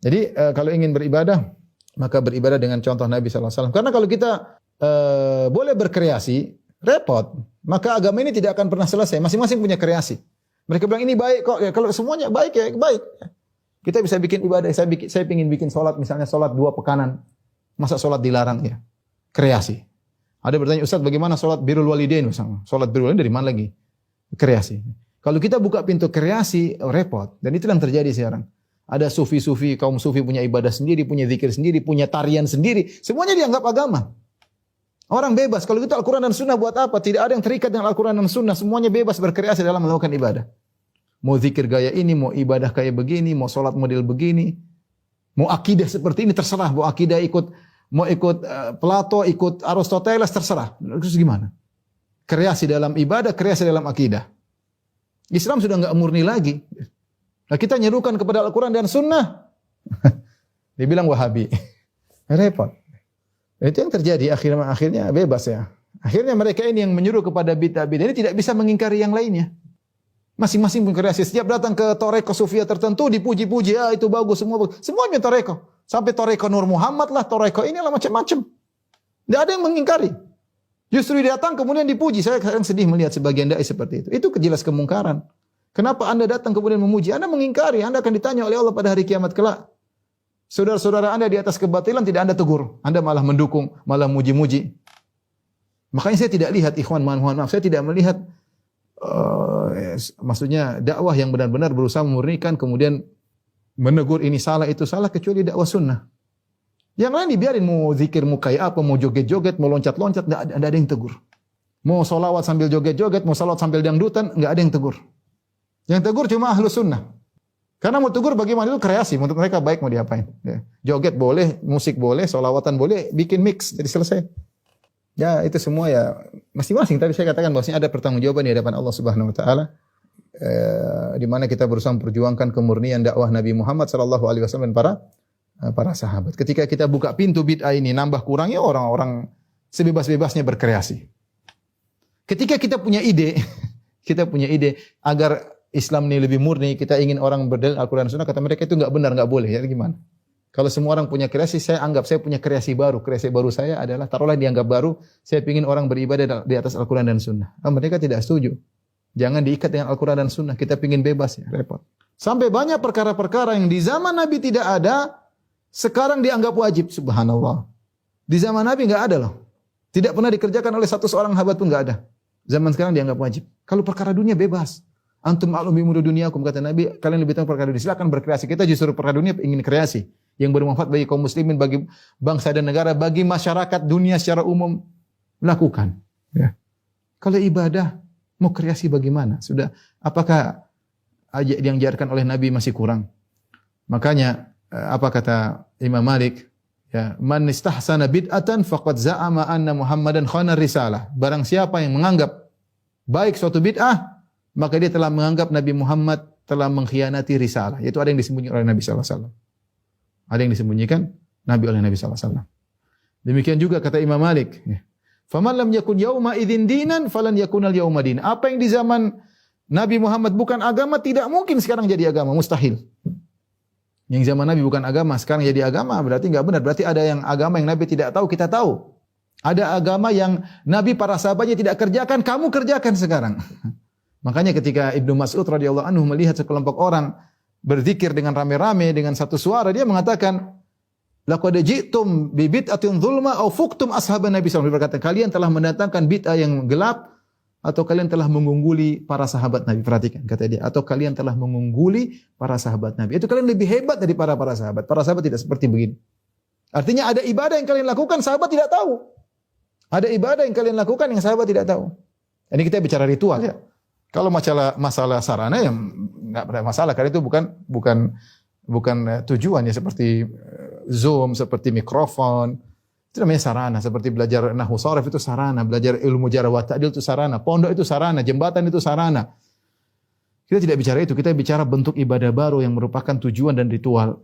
Jadi kalau ingin beribadah, maka beribadah dengan contoh Nabi SAW. Karena kalau kita boleh berkreasi, repot. Maka agama ini tidak akan pernah selesai. Masing-masing punya kreasi. Mereka bilang ini baik kok. Ya, kalau semuanya baik ya baik. Kita bisa bikin ibadah. Saya ingin bikin sholat, misalnya sholat 2 pekanan. Masa sholat dilarang ya? Kreasi. Ada bertanya, Ustaz bagaimana sholat birrul walidain misalnya? Sholat birrul walidain dari mana lagi? Kreasi. Kalau kita buka pintu kreasi, repot. Dan itu yang terjadi sekarang. Ada sufi-sufi, kaum sufi punya ibadah sendiri, punya zikir sendiri, punya tarian sendiri. Semuanya dianggap agama. Orang bebas. Kalau kita Al-Quran dan Sunnah buat apa? Tidak ada yang terikat dengan Al-Quran dan Sunnah. Semuanya bebas berkreasi dalam melakukan ibadah. Mau zikir gaya ini, mau ibadah kayak begini, mau sholat model begini. Mau akidah seperti ini, terserah. Mau akidah mau ikut Plato, ikut Aristoteles, terserah. Terus gimana? Kreasi dalam ibadah, kreasi dalam akidah. Islam sudah enggak murni lagi. Nah, kita nyerukan kepada Al-Quran dan Sunnah. Dibilang Wahabi. Repot. Itu yang terjadi, akhirnya bebas ya. Akhirnya mereka ini yang menyuruh kepada bid'ah-bid'ah ini tidak bisa mengingkari yang lainnya. Masing-masing punya kreasi. Setiap datang ke toreko sufia tertentu dipuji-puji, itu bagus, semua bagus. Semuanya toreko. Sampai toreko Nur Muhammad lah, toreko inilah macam-macam. Tidak ada yang mengingkari. Justru datang kemudian dipuji. Saya kadang sedih melihat sebagian dai seperti itu. Itu jelas kemungkaran. Kenapa Anda datang kemudian memuji? Anda mengingkari. Anda akan ditanya oleh Allah pada hari kiamat kelak. Saudara-saudara Anda di atas kebatilan tidak Anda tegur. Anda malah mendukung, malah muji-muji. Makanya saya tidak lihat, ikhwan, mohon maaf, saya tidak melihat maksudnya dakwah yang benar-benar berusaha memurnikan kemudian menegur ini salah, itu salah, kecuali dakwah sunnah. Yang lain dibiarin, mau zikir, mau kayak apa, mau joget-joget, mau loncat-loncat, tidak ada yang tegur. Mau solawat sambil joget-joget, mau salawat sambil dangdutan, enggak ada yang tegur. Yang tegur cuma ahlus sunnah. Karena mau tegur bagaimana itu kreasi, menurut mereka baik mau diapain. Ya. Joget boleh, musik boleh, solawatan boleh, bikin mix, jadi selesai. Ya itu semua ya masing-masing. Tadi saya katakan bahwasanya ada pertanggungjawaban di hadapan Allah Subhanahu Wa Taala, di mana kita berusaha memperjuangkan kemurnian dakwah Nabi Muhammad Sallallahu Alaihi Wasallam dan para sahabat. Ketika kita buka pintu bid'ah ini, nambah kurangnya orang-orang sebebas-bebasnya berkreasi. Ketika kita punya ide, agar Islam ini lebih murni, kita ingin orang berdalil Al-Quran dan Sunnah, kata mereka itu enggak benar, enggak boleh. Ya gimana? Kalau semua orang punya kreasi, saya anggap saya punya kreasi baru. Kreasi baru saya adalah, taruhlah dianggap baru, saya ingin orang beribadah di atas Al-Quran dan Sunnah. Mereka tidak setuju. Jangan diikat dengan Al-Quran dan Sunnah, kita ingin bebas ya, repot. Sampai banyak perkara-perkara yang di zaman Nabi tidak ada, sekarang dianggap wajib, subhanallah. Di zaman Nabi enggak ada loh. Tidak pernah dikerjakan oleh satu seorang sahabat pun enggak ada. Zaman sekarang dianggap wajib. Kalau perkara dunia bebas. Antum a'lamu bi umuri dunyakum, kata Nabi, kalian lebih tahu perkara dunia. Silakan berkreasi. Kita justru perkara dunia ingin kreasi yang bermanfaat bagi kaum muslimin, bagi bangsa dan negara, bagi masyarakat dunia secara umum, lakukan. Ya. Kalau ibadah mau kreasi bagaimana? Sudah, apakah yang diajarkan oleh Nabi masih kurang? Makanya apa kata Imam Malik? Ya, man istahsana bid'atan faqad za'ama anna Muhammadan khana risalah. Barang siapa yang menganggap baik suatu bid'ah, maka dia telah menganggap Nabi Muhammad telah mengkhianati risalah. Yaitu ada yang disembunyikan oleh Nabi sallallahu alaihi wasallam. Ada yang disembunyikan Nabi oleh Nabi sallallahu alaihi wasallam. Demikian juga kata Imam Malik, faman lam yakun yauma idzin dinan falan yakunal yauma din. Apa yang di zaman Nabi Muhammad bukan agama, tidak mungkin sekarang jadi agama, mustahil. Yang zaman Nabi bukan agama, sekarang jadi agama, berarti enggak benar. Berarti ada yang agama yang Nabi tidak tahu, kita tahu. Ada agama yang Nabi para sahabatnya tidak kerjakan, kamu kerjakan sekarang. Makanya ketika Ibnu Mas'ud radhiyallahu anhu melihat sekelompok orang berzikir dengan rame-rame dengan satu suara, dia mengatakan, laqad ji'tum bi bid'atin dzulma aw fuqtum ashaban Nabi sallallahu alaihi wasallam. Berkata, kalian telah mendatangkan bid'ah yang gelap atau kalian telah mengungguli para sahabat Nabi. Perhatikan kata dia, atau kalian telah mengungguli para sahabat Nabi. Itu kalian lebih hebat daripada para sahabat. Para sahabat tidak seperti begini. Artinya ada ibadah yang kalian lakukan sahabat tidak tahu. Ada ibadah yang kalian lakukan yang sahabat tidak tahu. Ini kita bicara ritual ya. Kalau masalah sarana yang enggak ada masalah, karena itu bukan tujuan ya, seperti Zoom, seperti mikrofon. Itu namanya sarana, seperti belajar nahwu sharaf itu sarana, belajar ilmu jarh wa ta'dil itu sarana, pondok itu sarana, jembatan itu sarana. Kita tidak bicara itu, kita bicara bentuk ibadah baru yang merupakan tujuan dan ritual.